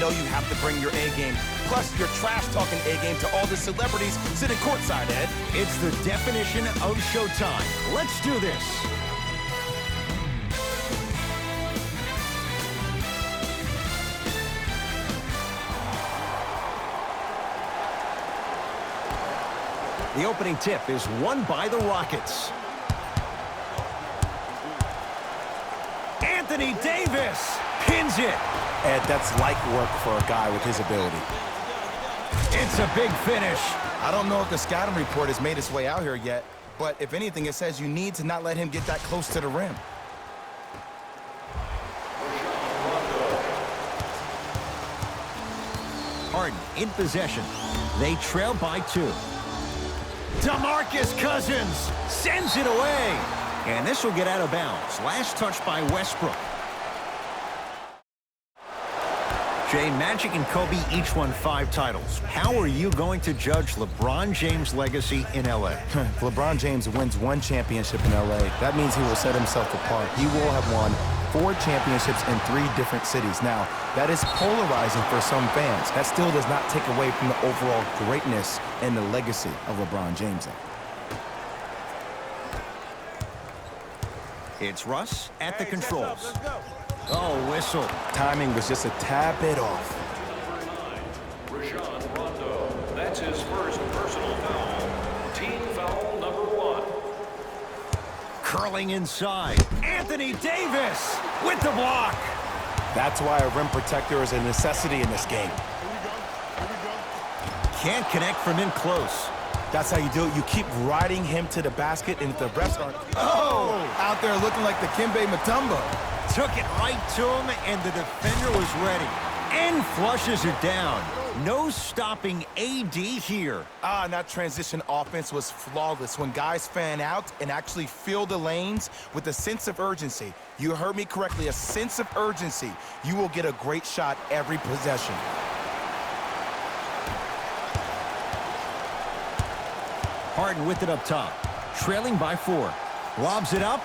know you have to bring your A game. Plus, your trash-talking A game to all the celebrities sitting courtside, Ed. It's the definition of showtime. Let's do this. The opening tip is won by the Rockets. Anthony Davis pins it. Ed, that's light work for a guy with his ability. It's a big finish. I don't know if the scouting report has made its way out here yet, but if anything, it says you need to not let him get that close to the rim. Harden in possession. They trail by 2. DeMarcus Cousins sends it away. And this will get out of bounds. Last touch by Westbrook. Jay, Magic and Kobe each won 5 titles. How are you going to judge LeBron James' legacy in L.A.? LeBron James wins 1 championship in L.A. That means he will set himself apart. He will have won 4 championships in 3 different cities. Now, that is polarizing for some fans. That still does not take away from the overall greatness and the legacy of LeBron James. It's Russ at the controls. Oh, whistle. Timing was just a tad bit off. Rajon Rondo. That's his first personal foul. Team foul number 1. Curling inside. Anthony Davis with the block. That's why a rim protector is a necessity in this game. Can't connect from in close. That's how you do it. You keep riding him to the basket, and if the refs aren't... Oh! Out there looking like the Kimbe Mutombo. Took it right to him, and the defender was ready. And flushes it down. No stopping AD here. And that transition offense was flawless. When guys fan out and actually fill the lanes with a sense of urgency, you heard me correctly, a sense of urgency, you will get a great shot every possession. Harden with it up top. Trailing by 4. Lobs it up.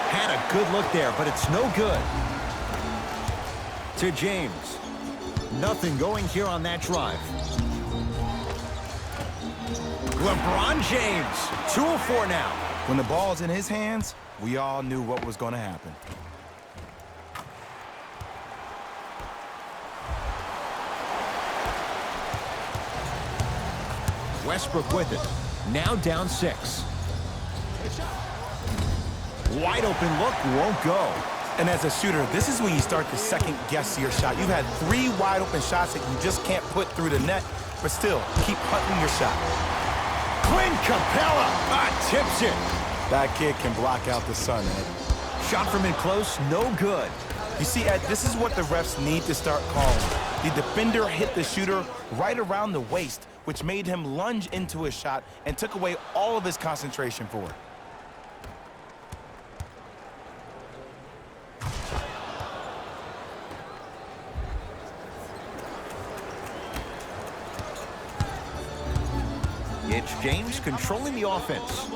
Had a good look there, but it's no good. To James. Nothing going here on that drive. LeBron James. 2 of 4 now. When the ball's in his hands, we all knew what was going to happen. Westbrook with it. Now down 6. Wide open look, won't go. And as a shooter, this is when you start to second-guess your shot. You've had 3 wide-open shots that you just can't put through the net, but still, keep hunting your shot. Clint Capella tips it. That kid can block out the sun, Ed. Shot from in close, no good. You see, Ed, this is what the refs need to start calling. The defender hit the shooter right around the waist, which made him lunge into his shot and took away all of his concentration for it. It's James controlling the offense.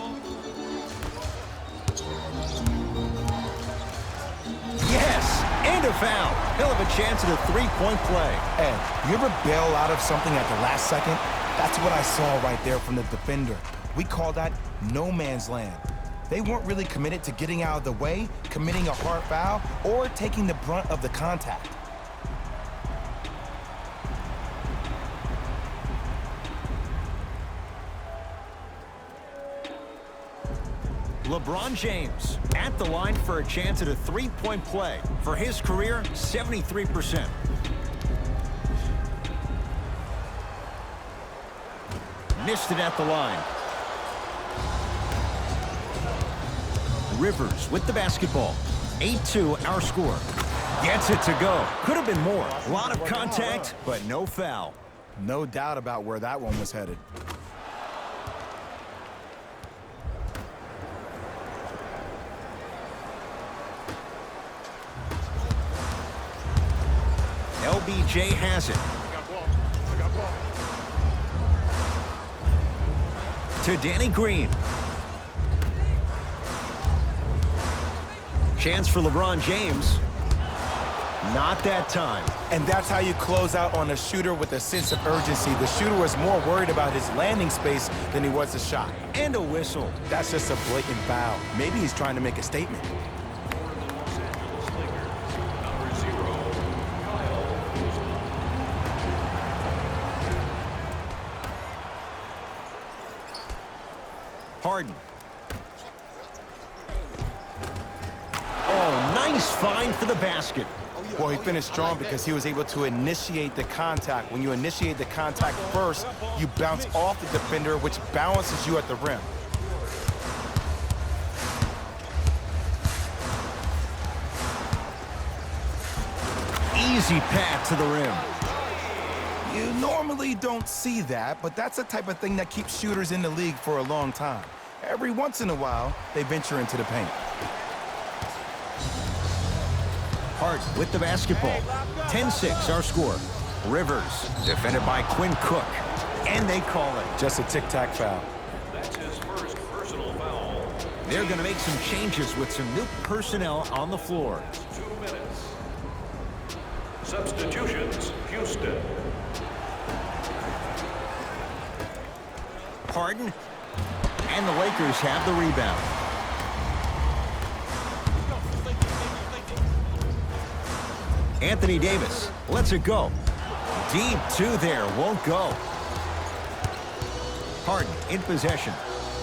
Yes, and a foul. He'll have a chance at a 3-point play. Ed, you ever bail out of something at the last second? That's what I saw right there from the defender. We call that no man's land. They weren't really committed to getting out of the way, committing a hard foul, or taking the brunt of the contact. LeBron James at the line for a chance at a 3-point play. For his career, 73%. Missed it at the line. Rivers with the basketball. 8-2 our score. Gets it to go. Could have been more. A lot of contact, but no foul. No doubt about where that one was headed. LBJ has it. To Danny Green. Chance for LeBron James. Not that time. And that's how you close out on a shooter with a sense of urgency. The shooter was more worried about his landing space than he was the shot. And a whistle. That's just a blatant foul. Maybe he's trying to make a statement. Harden. Oh, nice find for the basket. Well, he finished strong because he was able to initiate the contact. When you initiate the contact first, you bounce off the defender, which balances you at the rim. Easy path to the rim. You normally don't see that, but that's the type of thing that keeps shooters in the league for a long time. Every once in a while, they venture into the paint. Harden with the basketball. 10-6 our score. Rivers defended by Quinn Cook. And they call it. Just a tic-tac foul. That's his first personal foul. They're going to make some changes with some new personnel on the floor. 2 minutes. Substitutions, Houston. Harden. And the Lakers have the rebound. Anthony Davis lets it go. Deep two there, won't go. Harden in possession.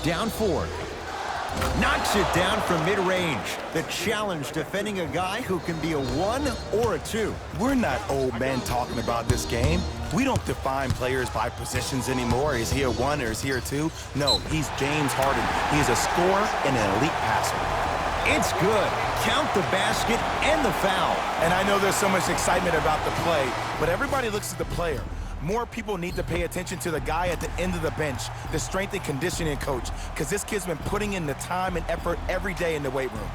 Down 4. Knocks it down from mid-range. The challenge defending a guy who can be a 1 or a 2. We're not old men talking about this game. We don't define players by positions anymore. Is he a 1 or is he a 2? No, he's James Harden. He's a scorer and an elite passer. It's good. Count the basket and the foul. And I know there's so much excitement about the play, but everybody looks at the player. More people need to pay attention to the guy at the end of the bench, the strength and conditioning coach, because this kid's been putting in the time and effort every day in the weight room.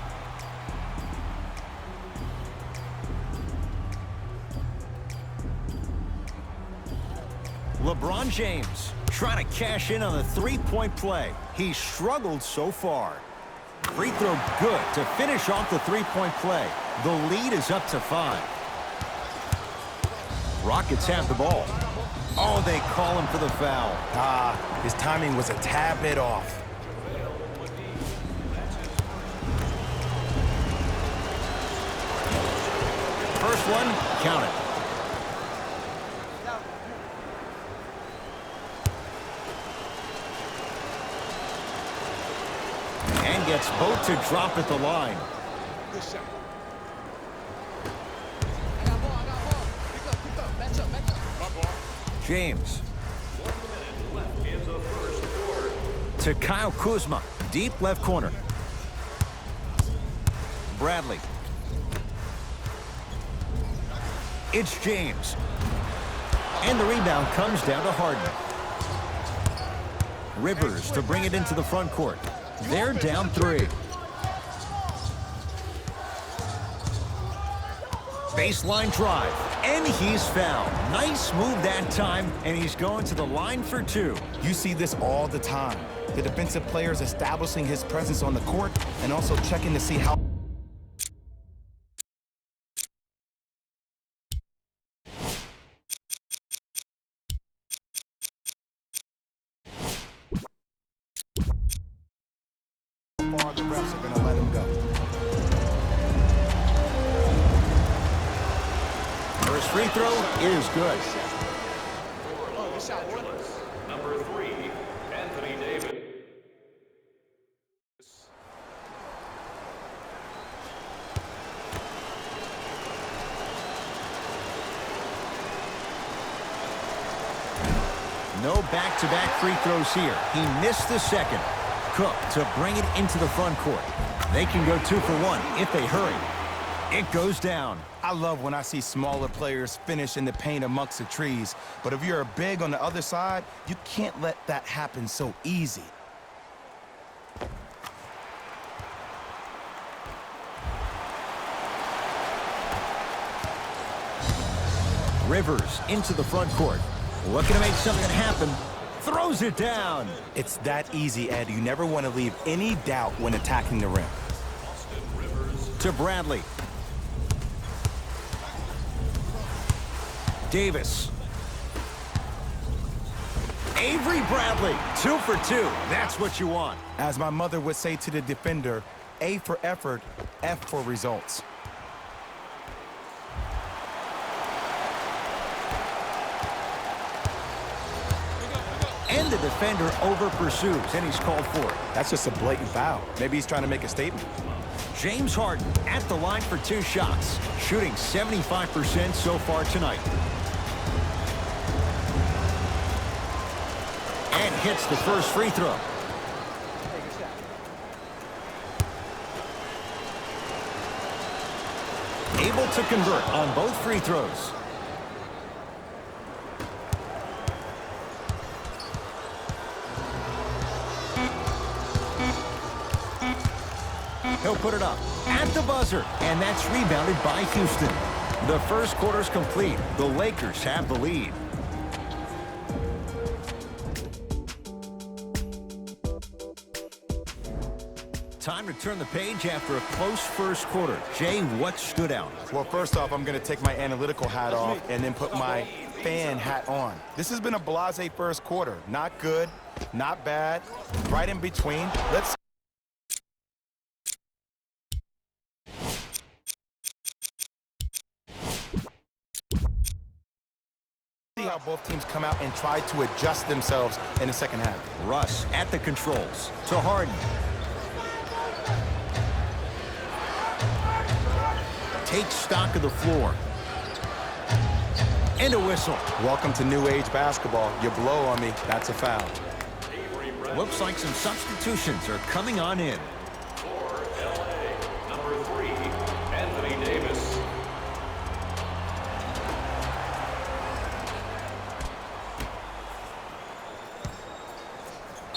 LeBron James trying to cash in on the three-point play. He's struggled so far. Free throw good to finish off the three-point play. The lead is up to 5. Rockets have the ball. Oh, they call him for the foul. His timing was a tad bit off. First one, count it. And gets both to drop at the line. James. To Kyle Kuzma, deep left corner. Bradley. It's James. And the rebound comes down to Harden. Rivers to bring it into the front court. They're down 3. Baseline drive, and he's fouled. Nice move that time, and he's going to the line for 2. You see this all the time. The defensive players establishing his presence on the court and also checking to see how far the refs are going to let him go. First free throw is good. Number 3, Anthony Davis. No back-to-back free throws here. He missed the second. Cook to bring it into the front court. They can go 2 for 1 if they hurry. It goes down. I love when I see smaller players finish in the paint amongst the trees, but if you're a big on the other side, you can't let that happen so easy. Rivers into the front court. Looking to make something happen. Throws it down. It's that easy, Ed. You never want to leave any doubt when attacking the rim. To Bradley. Davis. Avery Bradley, 2 for 2. That's what you want. As my mother would say to the defender, A for effort, F for results. And the defender over pursues, and he's called for it. That's just a blatant foul. Maybe he's trying to make a statement. James Harden at the line for 2 shots, shooting 75% so far tonight. And hits the first free throw. Able to convert on both free throws. He'll put it up at the buzzer, and that's rebounded by Houston. The first quarter's complete. The Lakers have the lead. Time to turn the page after a close first quarter. Jay, what stood out? Well, first off, I'm going to take my analytical hat off and then put my fan hat on. This has been a blasé first quarter. Not good, not bad, right in between. Let's see how both teams come out and try to adjust themselves in the second half. Russ at the controls to Harden. Takes stock of the floor. And a whistle. Welcome to new age basketball. You blow on me, that's a foul. Looks like some substitutions are coming on in. For LA, number 3, Anthony Davis.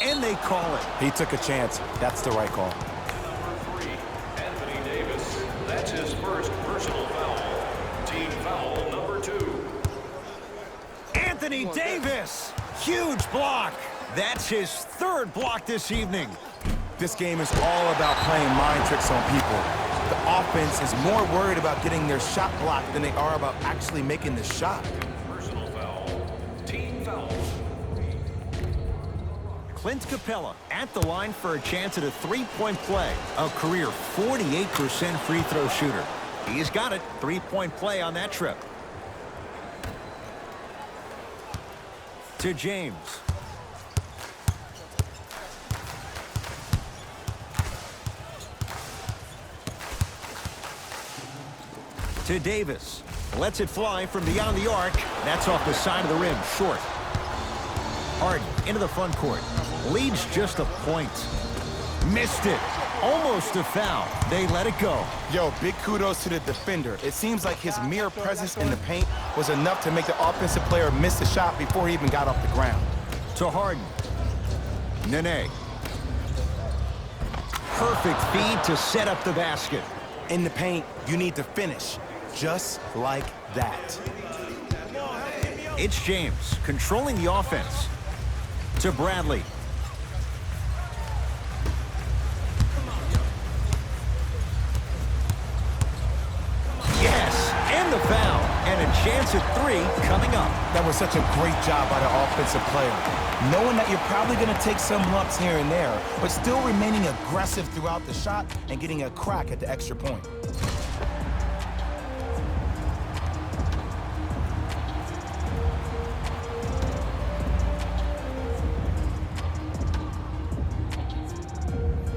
And they call it. He took a chance. That's the right call. Number 3, Anthony Davis. That's his first personal foul. Team foul number 2. Anthony Davis. Huge block. That's his third block this evening. This game is all about playing mind tricks on people. The offense is more worried about getting their shot blocked than they are about actually making the shot. Personal foul. Team foul. Clint Capella at the line for a chance at a three-point play. A career 48% free throw shooter. He's got it. Three-point play on that trip. To James. To Davis. Lets it fly from beyond the arc. That's off the side of the rim, short. Harden into the front court. Leads just a point. Missed it. Almost a foul. They let it go. Yo, big kudos to the defender. It seems like his mere presence in the paint was enough to make the offensive player miss the shot before he even got off the ground. To Harden. Nene. Perfect feed to set up the basket. In the paint, you need to finish. Just like that. It's James controlling the offense. To Bradley. Yes, and the foul. And a chance at 3 coming up. That was such a great job by the offensive player. Knowing that you're probably going to take some lumps here and there, but still remaining aggressive throughout the shot and getting a crack at the extra point.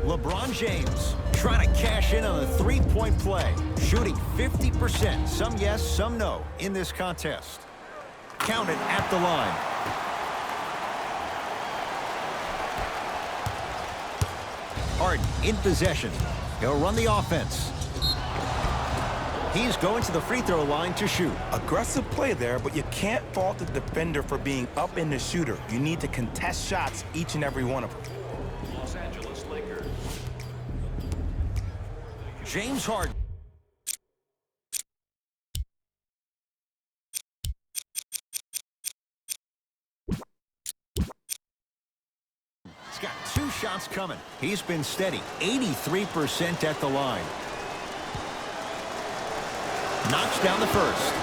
LeBron James trying to cash in on a three-point play, shooting 50%, some yes, some no, in this contest. Counted at the line. Harden in possession. He'll run the offense. He's going to the free throw line to shoot. Aggressive play there, but you can't fault the defender for being up in the shooter. You need to contest shots, each and every one of them. Los Angeles Lakers. James Harden. He's got 2 shots coming. He's been steady, 83% at the line. Knocks down the first.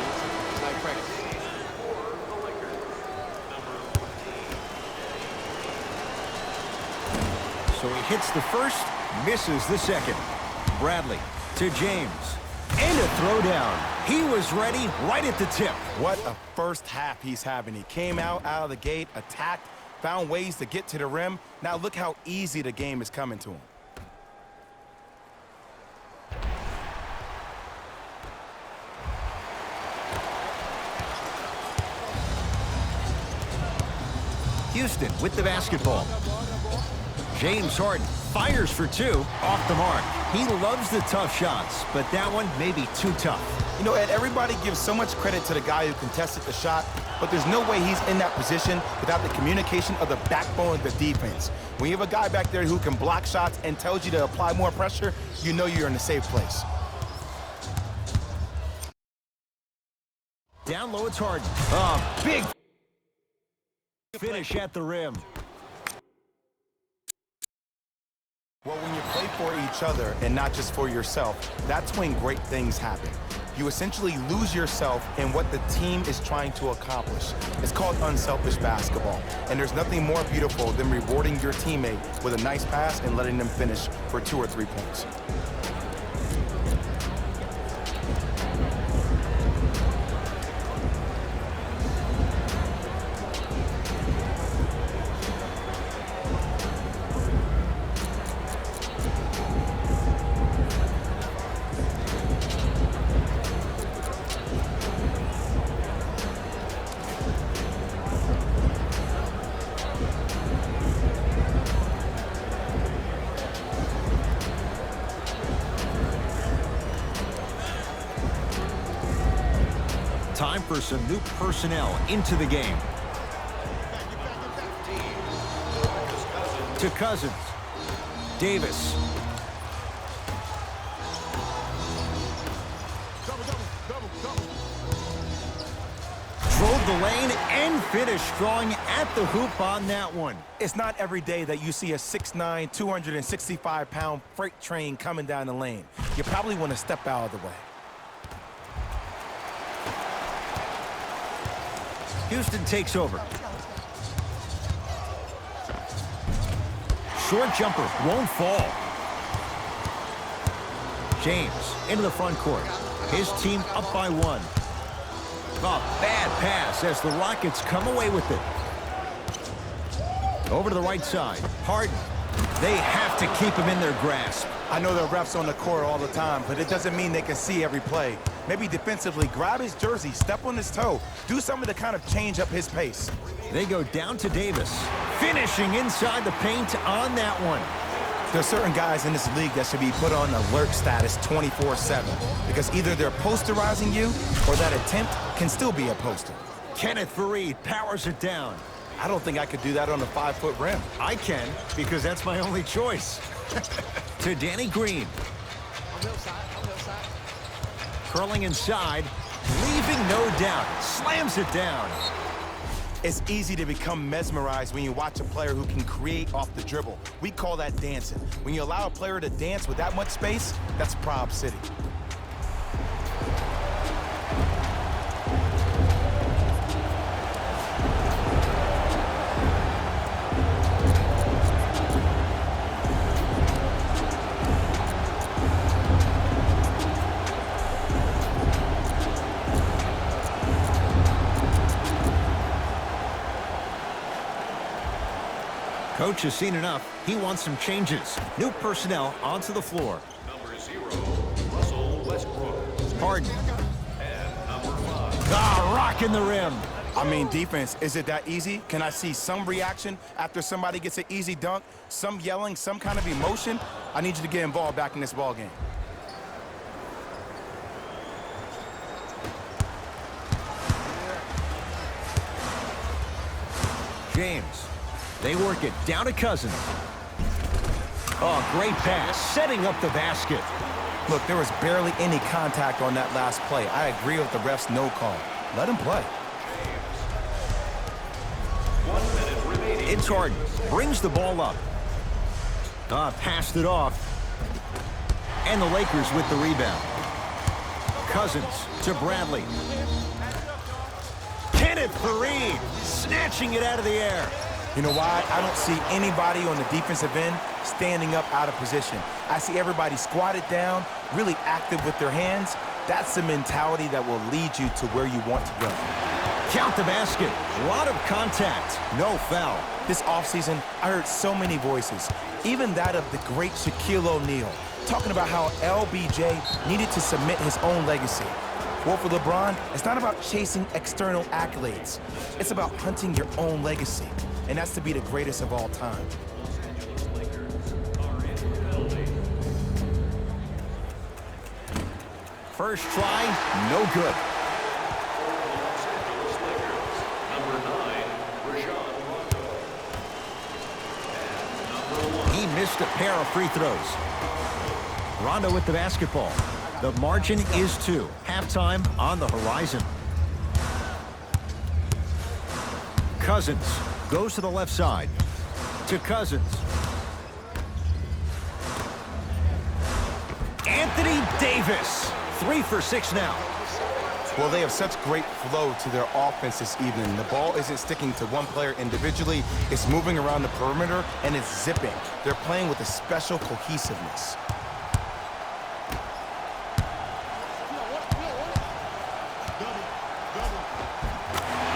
So he hits the first, misses the second. Bradley to James. And a throwdown. He was ready right at the tip. What a first half he's having. He came out of the gate, attacked, found ways to get to the rim. Now look how easy the game is coming to him. Houston with the basketball. James Harden fires for two, off the mark. He loves the tough shots, but that one may be too tough. You know, Ed, everybody gives so much credit to the guy who contested the shot, but there's no way he's in that position without the communication of the backbone of the defense. When you have a guy back there who can block shots and tells you to apply more pressure, you know you're in a safe place. Down low, it's Harden. Big finish at the rim. Well, when you play for each other and not just for yourself, that's when great things happen. You essentially lose yourself in what the team is trying to accomplish. It's called unselfish basketball. And there's nothing more beautiful than rewarding your teammate with a nice pass and letting them finish for 2 or 3 points. Time for some new personnel into the game. To Cousins. Davis. Drove the lane and finished strong at the hoop on that one. It's not every day that you see a 6'9", 265-pound freight train coming down the lane. You probably want to step out of the way. Houston takes over. Short jumper won't fall. James into the front court. His team up by 1. A bad pass as the Rockets come away with it. Over to the right side. Harden. They have to keep him in their grasp. I know the refs on the court all the time, but it doesn't mean they can see every play. Maybe defensively, grab his jersey, step on his toe, do something to kind of change up his pace. They go down to Davis, finishing inside the paint on that one. There's certain guys in this league that should be put on alert status 24/7 because either they're posterizing you or that attempt can still be a poster. Kenneth Faried powers it down. I don't think I could do that on a 5-foot rim. I can, because that's my only choice. To Danny Green. Curling inside, leaving no doubt. Slams it down. It's easy to become mesmerized when you watch a player who can create off the dribble. We call that dancing. When you allow a player to dance with that much space, that's Prob City. Coach has seen enough. He wants some changes. New personnel onto the floor. Number 0, Russell Westbrook. Harden. And number 5. Rocking the rim. I mean, defense, is it that easy? Can I see some reaction after somebody gets an easy dunk? Some yelling, some kind of emotion? I need you to get involved back in this ball game. James. They work it down to Cousins. Oh, great pass, setting up the basket. Look, there was barely any contact on that last play. I agree with the ref's no call. Let him play. 1 minute remaining. It's Harden. Brings the ball up. Passed it off. And the Lakers with the rebound. Cousins to Bradley. Kenneth Faried snatching it out of the air. You know why? I don't see anybody on the defensive end standing up out of position. I see everybody squatted down, really active with their hands. That's the mentality that will lead you to where you want to go. Count the basket. A lot of contact. No foul. This offseason, I heard so many voices, even that of the great Shaquille O'Neal, talking about how LBJ needed to cement his own legacy. Well, for LeBron, it's not about chasing external accolades. It's about hunting your own legacy, and that's to be the greatest of all time. First try, no good. Number 9, Rajon Rondo. And number 1. He missed a pair of free throws. Rondo with the basketball. The margin is 2. Halftime on the horizon. Cousins goes to the left side. To Cousins. Anthony Davis. 3 for 6 now. Well, they have such great flow to their offense this evening. The ball isn't sticking to one player individually. It's moving around the perimeter, and it's zipping. They're playing with a special cohesiveness.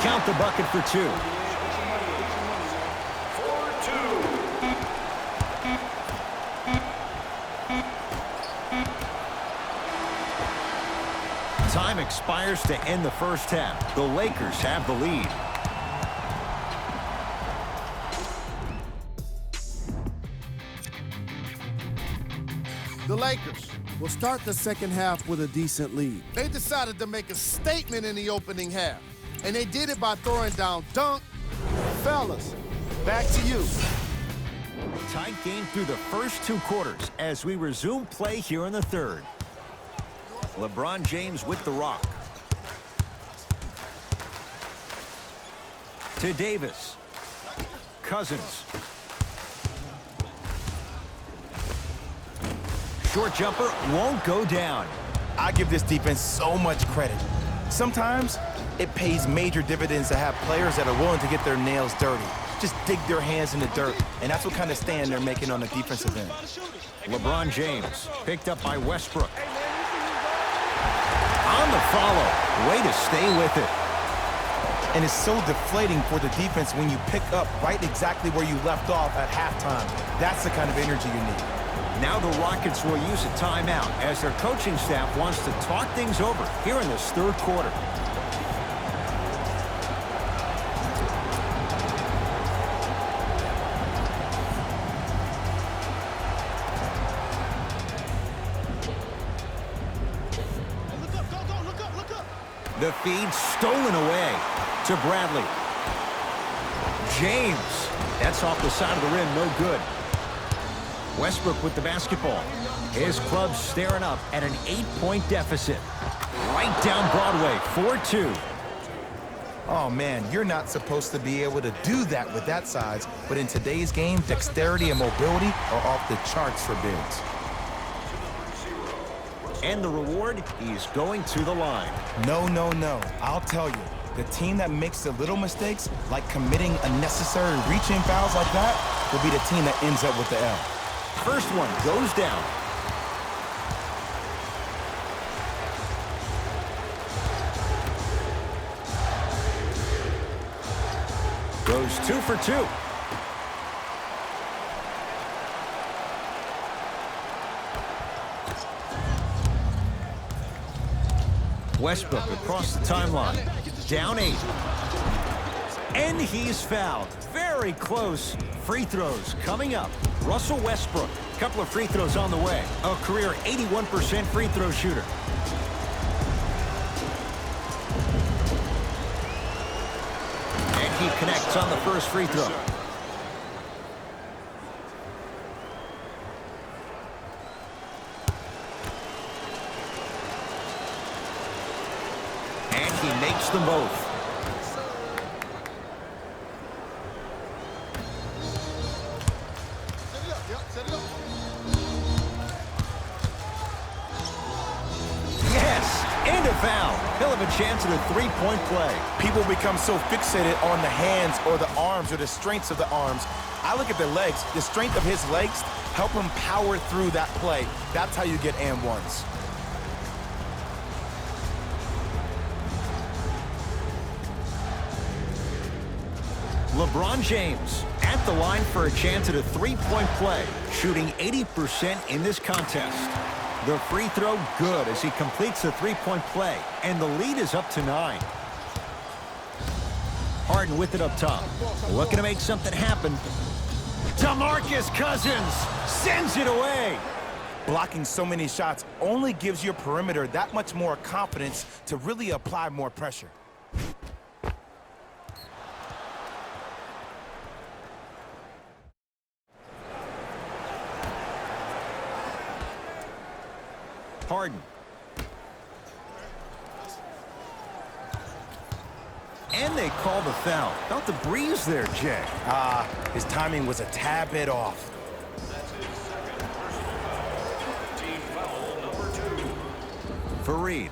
Count the bucket for 2. 4-2. Time expires to end the first half. The Lakers have the lead. The Lakers will start the second half with a decent lead. They decided to make a statement in the opening half, and they did it by throwing down dunk. Fellas, back to you. Tight game through the first 2 quarters as we resume play here in the third. LeBron James with the rock. To Davis. Cousins. Short jumper won't go down. I give this defense so much credit. Sometimes it pays major dividends to have players that are willing to get their nails dirty, just dig their hands in the dirt, and that's what kind of stand they're making on the defensive end. LeBron James picked up by Westbrook. On the follow. Way to stay with it. And it's so deflating for the defense when you pick up right exactly where you left off at halftime. That's the kind of energy you need. Now the Rockets will use a timeout as their coaching staff wants to talk things over here in this third quarter. The feed stolen away to Bradley. James. That's off the side of the rim, no good. Westbrook with the basketball. His club staring up at an 8-point deficit. Right down Broadway, 4-2. Oh, man, you're not supposed to be able to do that with that size, but in today's game, dexterity and mobility are off the charts for bigs. And the reward, he's going to the line. No, no, no. I'll tell you, the team that makes the little mistakes, like committing unnecessary reach-in fouls like that, will be the team that ends up with the L. First one goes down. Goes 2 for 2. Westbrook across the timeline. Down 8. And he's fouled. Very close. Free throws coming up. Russell Westbrook. Couple of free throws on the way. A career 81% free throw shooter. And he connects on the first free throw. And he makes them both. Yes, and a foul. He'll have a chance at a three-point play. People become so fixated on the hands or the arms or the strengths of the arms. I look at the legs. The strength of his legs help him power through that play. That's how you get and ones. LeBron James at the line for a chance at a three-point play, shooting 80% in this contest. The free throw good as he completes the three-point play, and the lead is up to 9. Harden with it up top, looking to make something happen. DeMarcus Cousins sends it away. Blocking so many shots only gives your perimeter that much more confidence to really apply more pressure. Harden. And they call the foul. Felt the breeze there, Jay. His timing was a tad bit off. That's his second personal foul. Team foul number 2. Fareed.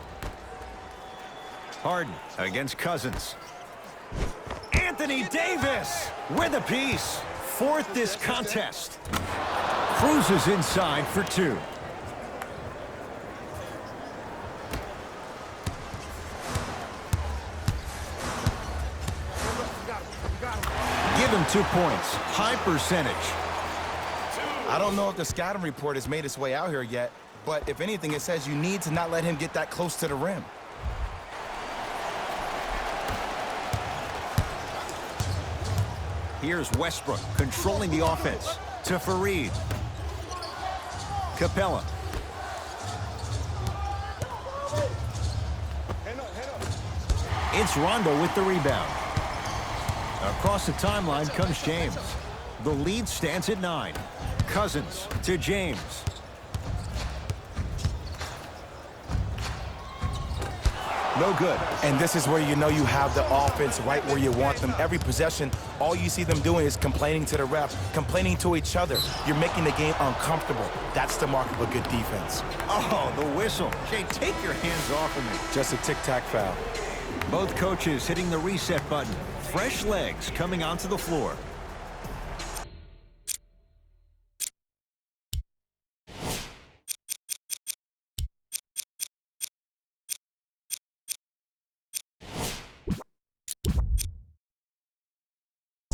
Harden against Cousins. Anthony Davis with a piece. Fourth this contest. Cruises inside for 2. Give him 2 points. High percentage. I don't know if the scouting report has made its way out here yet, but if anything, it says you need to not let him get that close to the rim. Here's Westbrook controlling the offense to Fareed. Capella. It's Rondo with the rebound. Across the timeline comes James. The lead stands at 9. Cousins to James. No good. And this is where you know you have the offense right where you want them. Every possession, all you see them doing is complaining to the ref, complaining to each other. You're making the game uncomfortable. That's the mark of a good defense. Oh, the whistle. Jay, take your hands off of me. Just a tic-tac foul. Both coaches hitting the reset button. Fresh legs coming onto the floor.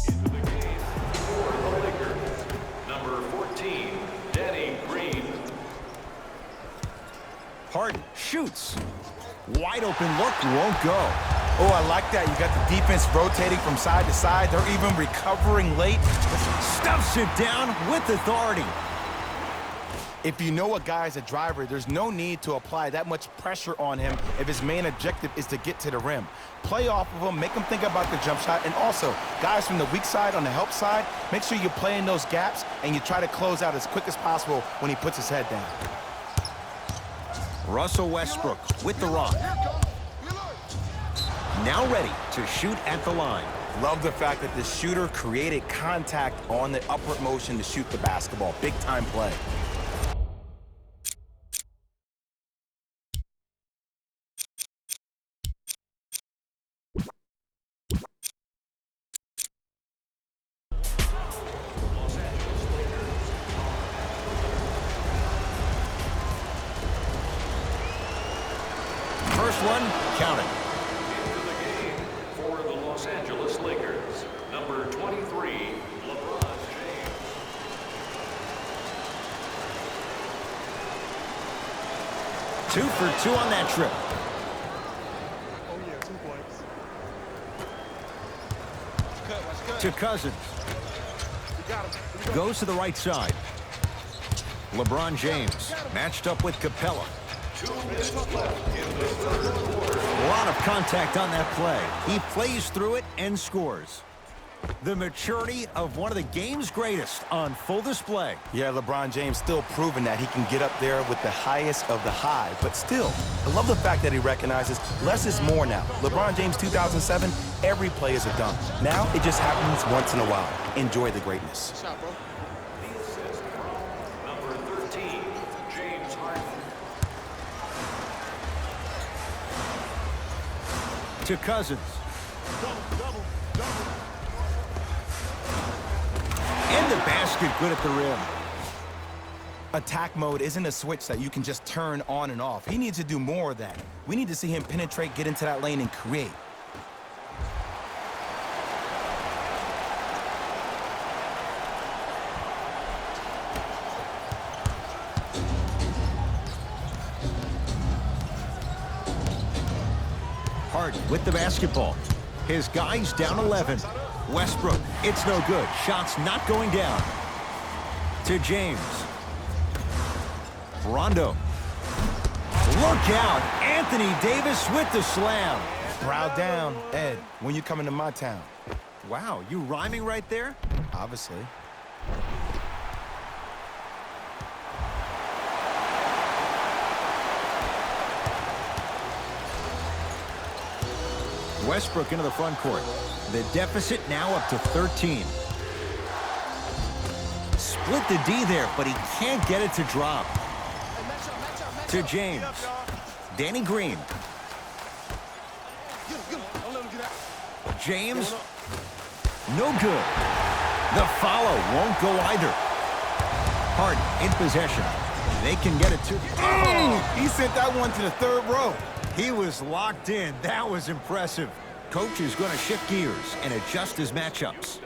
Into the game for the Lakers. Number 14, Danny Green. Harden shoots. Wide open look, won't go. Oh, I like that. You got the defense rotating from side to side. They're even recovering late. Stuffs it down with authority. If you know a guy's a driver, there's no need to apply that much pressure on him if his main objective is to get to the rim. Play off of him, make him think about the jump shot, and also, guys from the weak side on the help side, make sure you play in those gaps and you try to close out as quick as possible when he puts his head down. Russell Westbrook with the rock. Now ready to shoot at the line. Love the fact that the shooter created contact on the upward motion to shoot the basketball. Big time play. First one, count it. Into the game for the Los Angeles Lakers. Number 23, LeBron James. 2 for 2 on that trip. Oh, yeah, 2 points. To Cousins. Goes to the right side. LeBron James matched up with Capella. 2 minutes left in the third quarter. A lot of contact on that play. He plays through it and scores. The maturity of one of the game's greatest on full display. Yeah, LeBron James still proving that he can get up there with the highest of the high. But still, I love the fact that he recognizes less is more now. LeBron James 2007, every play is a dunk. Now it just happens once in a while. Enjoy the greatness. The assist from number 13, James Harden. To Cousins. And the basket good at the rim. Attack mode isn't a switch that you can just turn on and off. He needs to do more of that. We need to see him penetrate, get into that lane, and create. Harden with the basketball. His guy's down 11. Westbrook, it's no good. Shots not going down. To James. Rondo. Look out. Anthony Davis with the slam. Brow down, Ed, when you come into my town. Wow, you rhyming right there? Obviously. Westbrook into the front court. The deficit now up to 13. Split the D there, but he can't get it to drop. To James. Danny Green. James. No good. The follow won't go either. Harden in possession. They can get it to... He sent that one to the third row. He was locked in. That was impressive. Coach is going to shift gears and adjust his matchups.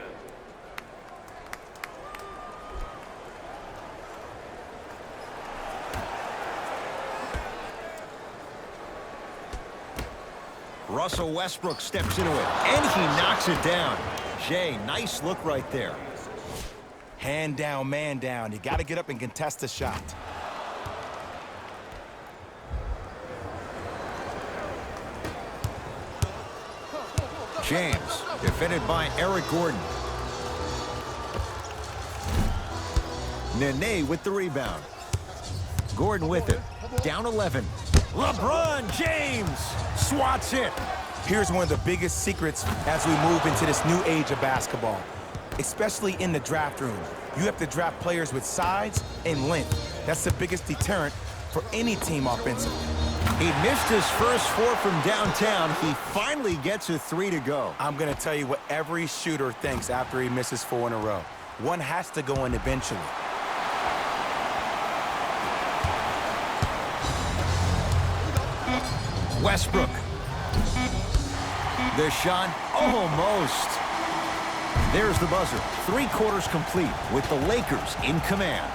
Russell Westbrook steps into it, and he knocks it down. Jay, nice look right there. Hand down, man down. You got to get up and contest the shot. James, defended by Eric Gordon. Nene with the rebound. Gordon with it. Down 11. LeBron James swats it. Here's one of the biggest secrets as we move into this new age of basketball, especially in the draft room. You have to draft players with size and length. That's the biggest deterrent for any team offensively. He missed his first 4 from downtown. He finally gets a 3 to go. I'm going to tell you what every shooter thinks after he misses 4 in a row. One has to go in eventually. Westbrook. The shot, almost. There's the buzzer. 3 quarters complete with the Lakers in command.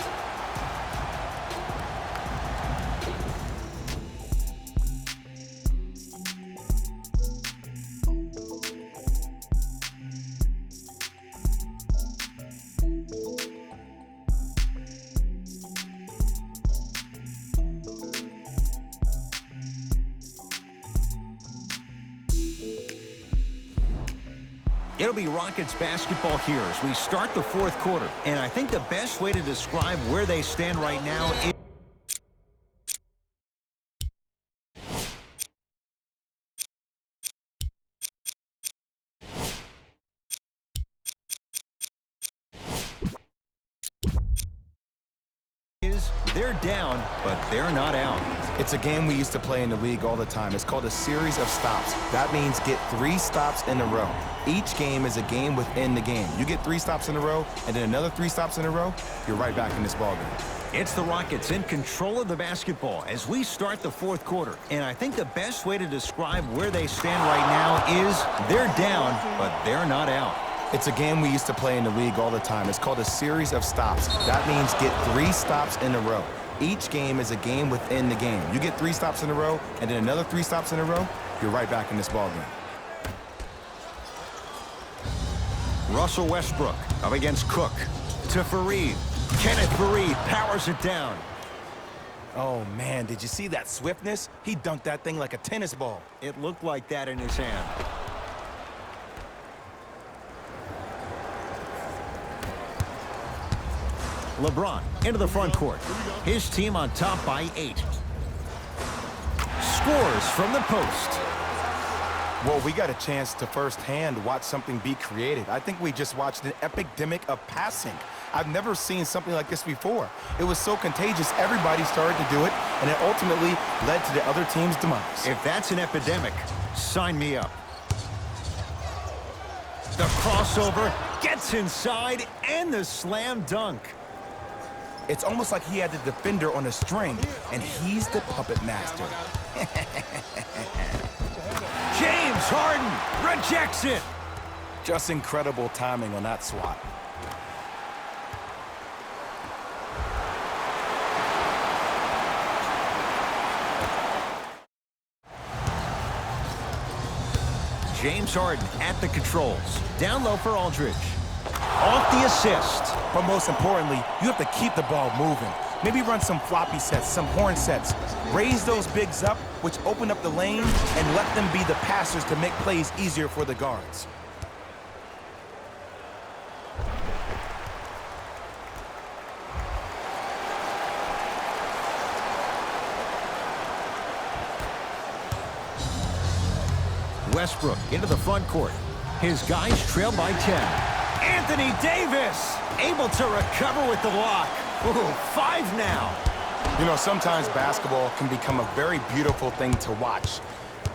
It'll be Rockets basketball here as we start the 4th quarter. And I think the best way to describe where they stand right now is... They're down, but they're not out. It's a game we used to play in the league all the time. It's called a series of stops. That means get 3 stops in a row. Each game is a game within the game. You get 3 stops in a row, and then another 3 stops in a row, you're right back in this ballgame. It's the Rockets in control of the basketball as we start the 4th quarter. And I think the best way to describe where they stand right now is they're down, but they're not out. It's a game we used to play in the league all the time. It's called a series of stops. That means get 3 stops in a row. Each game is a game within the game. You get 3 stops in a row, and then another 3 stops in a row, you're right back in this ballgame. Russell Westbrook up against Cook. To Fareed. Kenneth Fareed powers it down. Oh, man, did you see that swiftness? He dunked that thing like a tennis ball. It looked like that in his hand. LeBron into the front court. His team on top by 8. Scores from the post. Well, we got a chance to firsthand watch something be created. I think we just watched an epidemic of passing. I've never seen something like this before. It was so contagious, everybody started to do it, and it ultimately led to the other team's demise. If that's an epidemic, Sign me up. The crossover gets inside and the slam dunk. It's almost like he had the defender on a string, and he's the puppet master. James Harden rejects it. Just incredible timing on that swat. James Harden at the controls. Down low for Aldridge. Off the assist. But most importantly, you have to keep the ball moving. Maybe run some floppy sets, some horn sets. Raise those bigs up, which open up the lane, and let them be the passers to make plays easier for the guards. Westbrook into the front court. His guys trail by 10. Anthony Davis able to recover with the lock. Ooh, 5 now. You know, sometimes basketball can become a very beautiful thing to watch.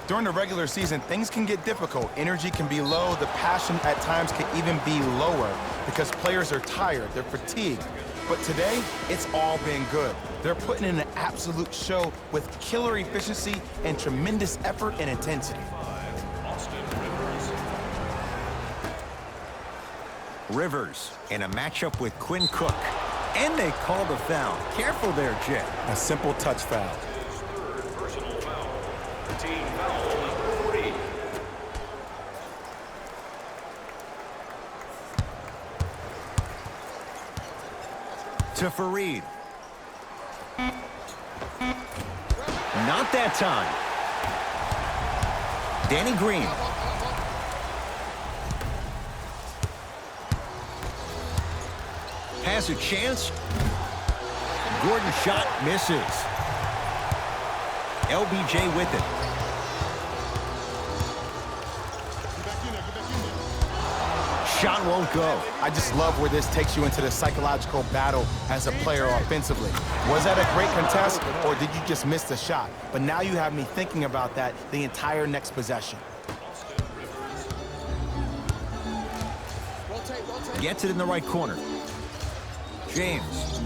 During the regular season, things can get difficult. Energy can be low. The passion at times can even be lower because players are tired. They're fatigued. But today, it's all been good. They're putting in an absolute show with killer efficiency and tremendous effort and intensity. Rivers in a matchup with Quinn Cook. And they call the foul. Careful there, Jay. A simple touch foul. His third personal foul. Team foul number 3. To Fareed. Not that time. Danny Green. Has a chance. Gordon shot misses. LBJ with it. Shot won't go. I just love where this takes you into the psychological battle as a player offensively. Was that a great contest, or did you just miss the shot? But now you have me thinking about that the entire next possession. Gets it in the right corner. James.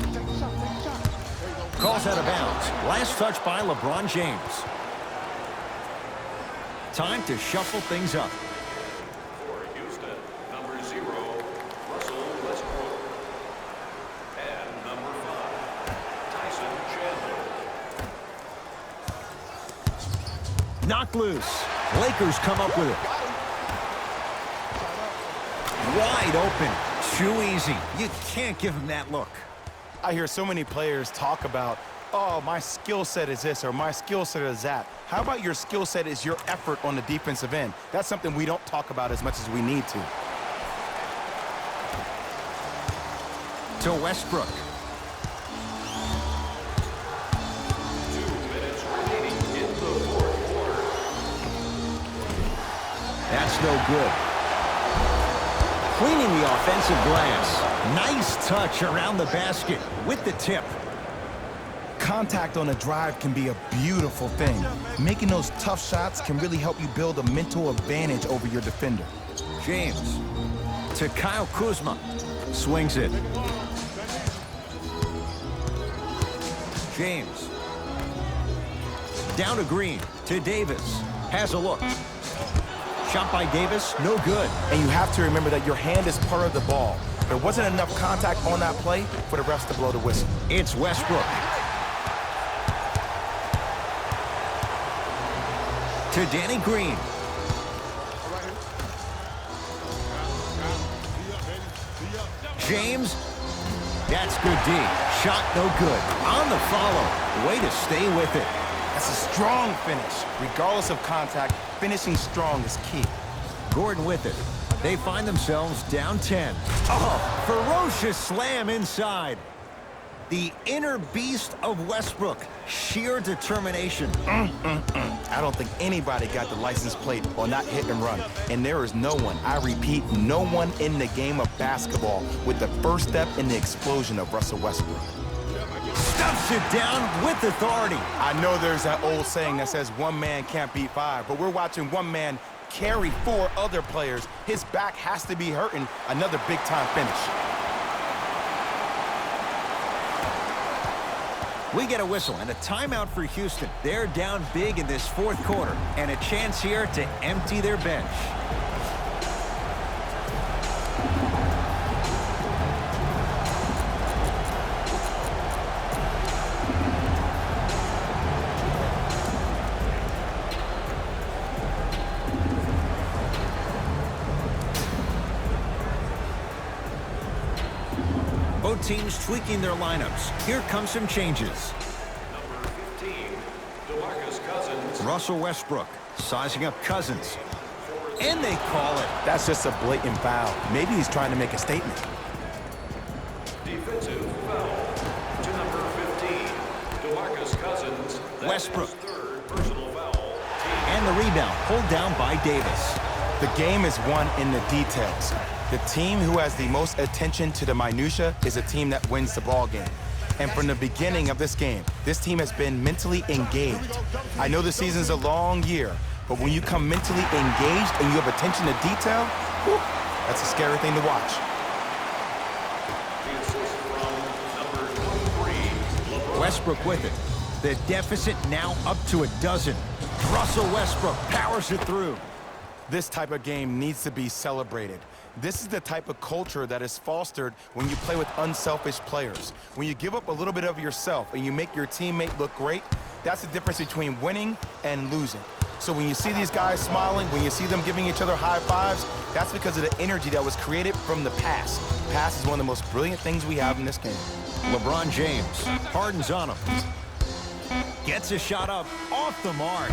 Calls out of bounds. Last touch by LeBron James. Time to shuffle things up. For Houston, number 0, Russell Westbrook. And number 5, Tyson Chandler. Knocked loose. Lakers come up with it. Wide open. Too easy. You can't give him that look. I hear so many players talk about, oh, my skill set is this or my skill set is that. How about your skill set is your effort on the defensive end? That's something we don't talk about as much as we need to. To Westbrook. 2 minutes remaining in the fourth quarter. That's no good. Cleaning the offensive glass. Nice touch around the basket with the tip. Contact on a drive can be a beautiful thing. Making those tough shots can really help you build a mental advantage over your defender. James to Kyle Kuzma. Swings it. James. Down to Green. To Davis. Has a look. Shot by Davis. No good. And you have to remember that your hand is part of the ball. There wasn't enough contact on that play for the refs to blow the whistle. It's Westbrook. To Danny Green. James. That's good D. Shot no good. On the follow. Way to stay with it. That's a strong finish. Regardless of contact, finishing strong is key. Gordon with it. They find themselves down 10. Oh, ferocious slam inside. The inner beast of Westbrook. Sheer determination. I don't think anybody got the license plate on that hit and run. And there is no one, I repeat, no one in the game of basketball with the first step in the explosion of Russell Westbrook. Stuffs it down with authority. I know there's that old saying that says one man can't beat five, but we're watching one man carry four other players. His back has to be hurting. Another big-time finish. We get a whistle and a timeout for Houston. They're down big in this fourth quarter, and a chance here to empty their bench. Both teams tweaking their lineups. Here come some changes. Number 15, DeMarcus Cousins. Russell Westbrook sizing up Cousins. And they call it. That's just a blatant foul. Maybe he's trying to make a statement. Defensive foul to number 15, DeMarcus Cousins. That's Westbrook. his third personal foul. And the rebound pulled down by Davis. The game is won in the details. The team who has the most attention to the minutia is a team that wins the ball game. And from the beginning of this game, this team has been mentally engaged. I know the season's a long year, but when you come mentally engaged and you have attention to detail, whew, that's a scary thing to watch. The assist from number 23, LeBron. Westbrook with it. The deficit now up to a dozen. Russell Westbrook powers it through. This type of game needs to be celebrated. This is the type of culture that is fostered when you play with unselfish players. When you give up a little bit of yourself and you make your teammate look great, that's the difference between winning and losing. So when you see these guys smiling, when you see them giving each other high fives, that's because of the energy that was created from the pass. Pass is one of the most brilliant things we have in this game. LeBron James. Harden's on him. Gets a shot up off the mark.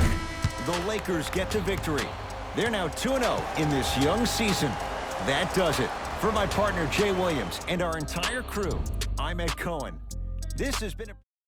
The Lakers get to victory. They're now 2-0 in this young season. That does it. For my partner, Jay Williams, and our entire crew, I'm Ed Cohen. This has been a...